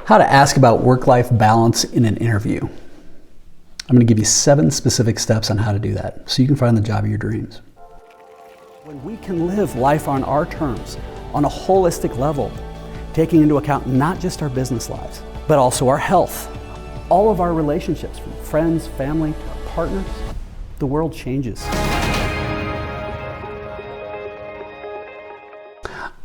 How to ask about work-life balance in an interview. I'm going to give you 7 specific steps on how to do that so you can find the job of your dreams. When we can live life on our terms, on a holistic level, taking into account not just our business lives, but also our health, all of our relationships, from friends, family, our partners, the world changes.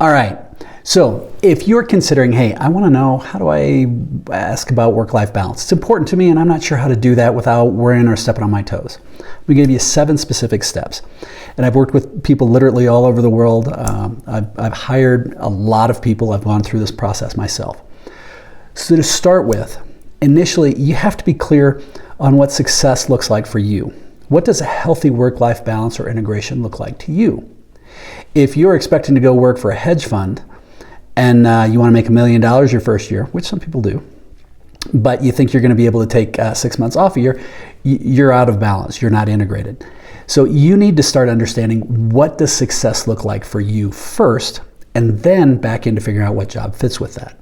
All right, so if you're considering, hey, I want to know, how do I ask about work-life balance? It's important to me and I'm not sure how to do that without worrying or stepping on my toes. We give you 7 specific steps. And I've worked with people literally all over the world. I've hired a lot of people. I've gone through this process myself. So to start with, initially, you have to be clear on what success looks like for you. What does a healthy work-life balance or integration look like to you? If you're expecting to go work for a hedge fund and you want to make $1 million your first year, which some people do, but you think you're going to be able to take 6 months off a year, you're out of balance. You're not integrated. So you need to start understanding, what does success look like for you first, and then back into figuring out what job fits with that.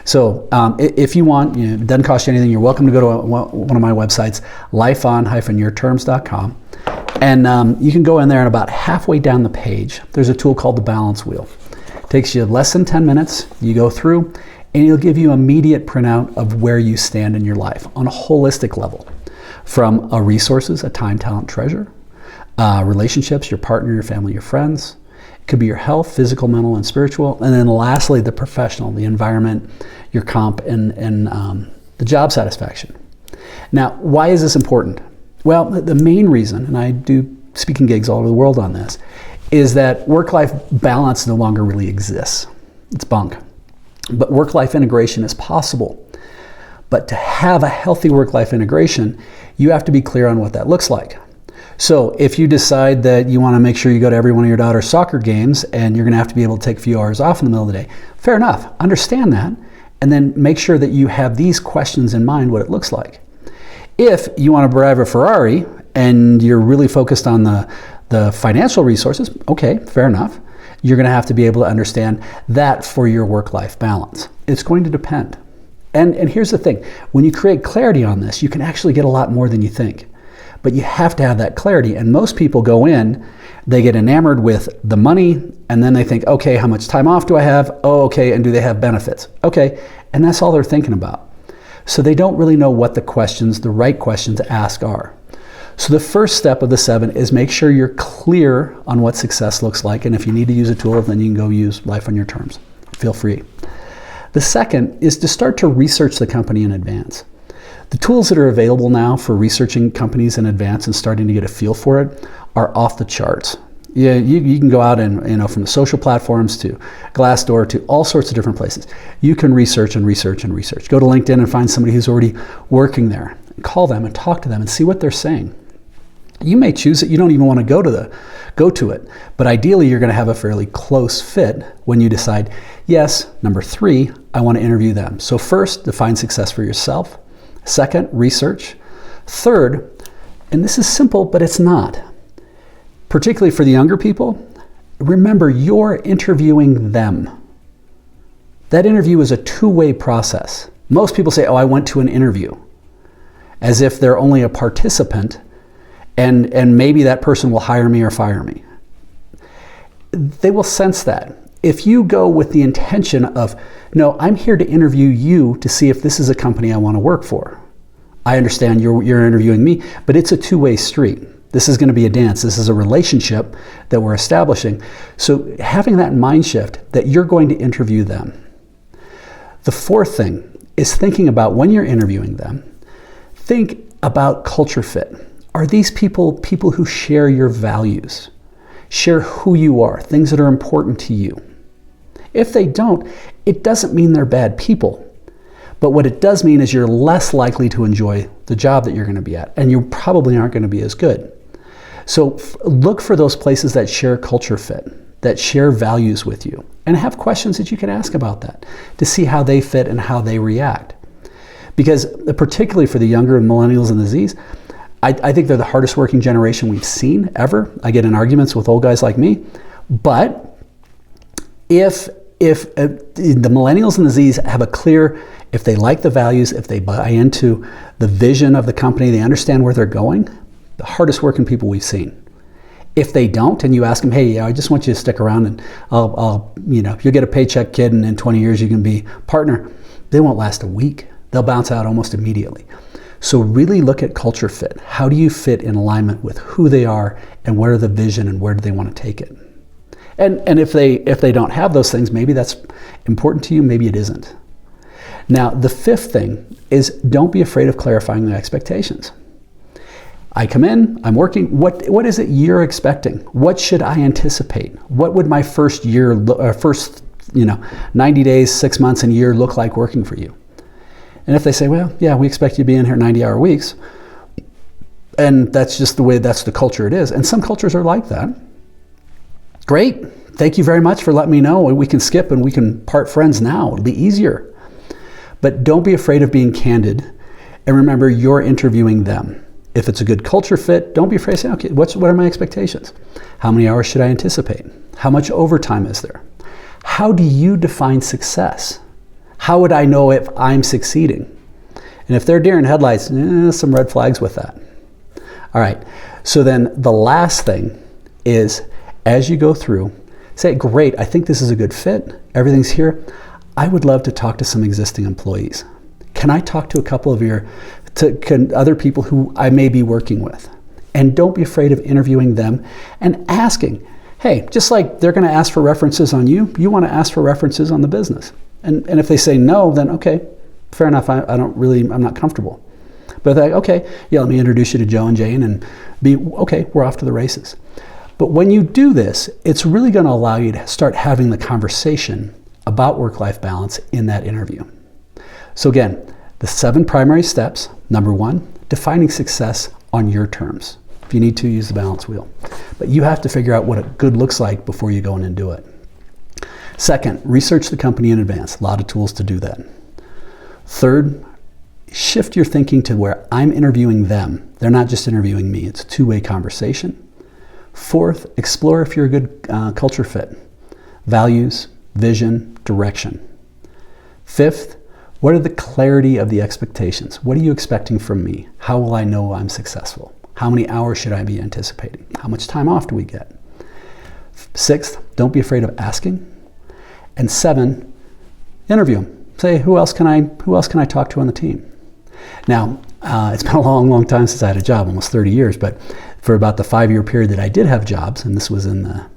So if you want, it doesn't cost you anything. You're welcome to go to one of my websites, lifeon-yourterms.com. And you can go in there, and about halfway down the page, there's a tool called the balance wheel. It takes you less than 10 minutes. You go through, and it'll give you immediate printout of where you stand in your life on a holistic level. From resources, a time, talent, treasure, relationships, your partner, your family, your friends. It could be your health, physical, mental, and spiritual. And then lastly, the professional, the environment, your comp, and the job satisfaction. Now, why is this important? Well, the main reason, and I do speaking gigs all over the world on this, is that work-life balance no longer really exists. It's bunk. But work-life integration is possible. But to have a healthy work-life integration, you have to be clear on what that looks like. So if you decide that you want to make sure you go to every one of your daughter's soccer games and you're going to have to be able to take a few hours off in the middle of the day, fair enough. Understand that, and then make sure that you have these questions in mind, what it looks like. If you want to drive a Ferrari and you're really focused on the financial resources, okay, fair enough. You're going to have to be able to understand that for your work-life balance. It's going to depend. And here's the thing. When you create clarity on this, you can actually get a lot more than you think. But you have to have that clarity. And most people go in, they get enamored with the money, and then they think, okay, how much time off do I have? Oh, okay, and do they have benefits? Okay, and that's all they're thinking about. So they don't really know what the right questions to ask are. So the first step of the 7 is make sure you're clear on what success looks like. And if you need to use a tool, then you can go use Life on Your Terms. Feel free. The second is to start to research the company in advance. The tools that are available now for researching companies in advance and starting to get a feel for it are off the charts. Yeah, you can go out and, from the social platforms to Glassdoor to all sorts of different places. You can research and research and research. Go to LinkedIn and find somebody who's already working there. Call them and talk to them and see what they're saying. You may choose that you don't even want to go to it, but ideally you're going to have a fairly close fit when you decide, yes, number 3, I want to interview them. So first, define success for yourself. Second, research. Third, and this is simple, but it's not, particularly for the younger people, remember you're interviewing them. That interview is a 2-way process. Most people say, oh, I went to an interview, as if they're only a participant and maybe that person will hire me or fire me. They will sense that. If you go with the intention of, no, I'm here to interview you to see if this is a company I want to work for. I understand you're interviewing me, but it's a 2-way street. This is going to be a dance. This is a relationship that we're establishing. So having that mind shift that you're going to interview them. The 4th thing is thinking about when you're interviewing them, think about culture fit. Are these people who share your values, share who you are, things that are important to you? If they don't, it doesn't mean they're bad people. But what it does mean is you're less likely to enjoy the job that you're going to be at, and you probably aren't going to be as good. So look for those places that share culture fit, that share values with you, and have questions that you can ask about that to see how they fit and how they react. Because particularly for the younger millennials and the Zs, I think they're the hardest working generation we've seen ever. I get in arguments with old guys like me. But if the millennials and the Zs have a clear If they like the values, if they buy into the vision of the company, they understand where they're going, the hardest working people we've seen. If they don't, and you ask them, hey, I just want you to stick around and you'll get a paycheck, kid, and in 20 years you can be partner, they won't last a week. They'll bounce out almost immediately. So really look at culture fit. How do you fit in alignment with who they are and what are the vision and where do they want to take it? And if they don't have those things, maybe that's important to you, maybe it isn't. Now, the fifth thing is don't be afraid of clarifying the expectations. I come in, I'm working, what is it you're expecting? What should I anticipate? What would my first 90 days, 6 months, and a year look like working for you? And if they say, well, yeah, we expect you to be in here 90-hour weeks, and that's just the way, that's the culture it is, and some cultures are like that, great. Thank you very much for letting me know. We can skip and we can part friends now. It'll be easier. But don't be afraid of being candid, and remember, you're interviewing them. If it's a good culture fit, don't be afraid of saying, okay, what are my expectations? How many hours should I anticipate? How much overtime is there? How do you define success? How would I know if I'm succeeding? And if they're deer in headlights, some red flags with that. All right, so then the last thing is, as you go through, say, great, I think this is a good fit. Everything's here. I would love to talk to some existing employees. Can I talk to a couple of other people who I may be working with? And don't be afraid of interviewing them and asking, hey, just like they're going to ask for references on you, you want to ask for references on the business. And if they say no, then okay, fair enough, I'm not comfortable. But if they're like, okay, yeah, let me introduce you to Joe and Jane and okay, we're off to the races. But when you do this, it's really going to allow you to start having the conversation about work-life balance in that interview. So again, the 7 primary steps. Number 1, defining success on your terms. If you need to, use the balance wheel. But you have to figure out what a good looks like before you go in and do it. Second, research the company in advance. A lot of tools to do that. Third, shift your thinking to where I'm interviewing them. They're not just interviewing me. It's a two-way conversation. Fourth, explore if you're a good culture fit. Values, vision, direction. Fifth, what are the clarity of the expectations? What are you expecting from me? How will I know I'm successful? How many hours should I be anticipating? How much time off do we get? Sixth, don't be afraid of asking. And 7, interview them. Say, who else can I talk to on the team? Now, it's been a long, long time since I had a job, almost 30 years, but for about the 5-year period that I did have jobs, and this was in the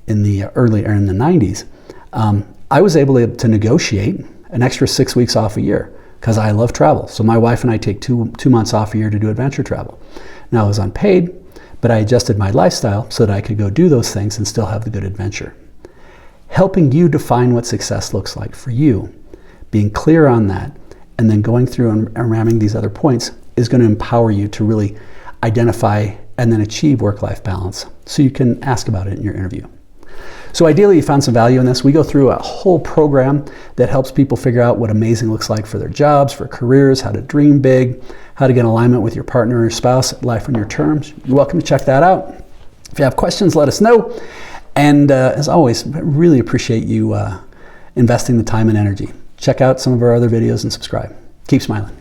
90s, I was able to negotiate an extra 6 weeks off a year because I love travel. So my wife and I take two months off a year to do adventure travel. Now, I was unpaid, but I adjusted my lifestyle so that I could go do those things and still have the good adventure. Helping you define what success looks like for you, being clear on that, and then going through and ramming these other points is going to empower you to really identify and then achieve work-life balance so you can ask about it in your interview. So ideally, you found some value in this. We go through a whole program that helps people figure out what amazing looks like for their jobs, for careers, how to dream big, how to get alignment with your partner or spouse, life on your terms. You're welcome to check that out. If you have questions, let us know. And as always, I really appreciate you investing the time and energy. Check out some of our other videos and subscribe. Keep smiling.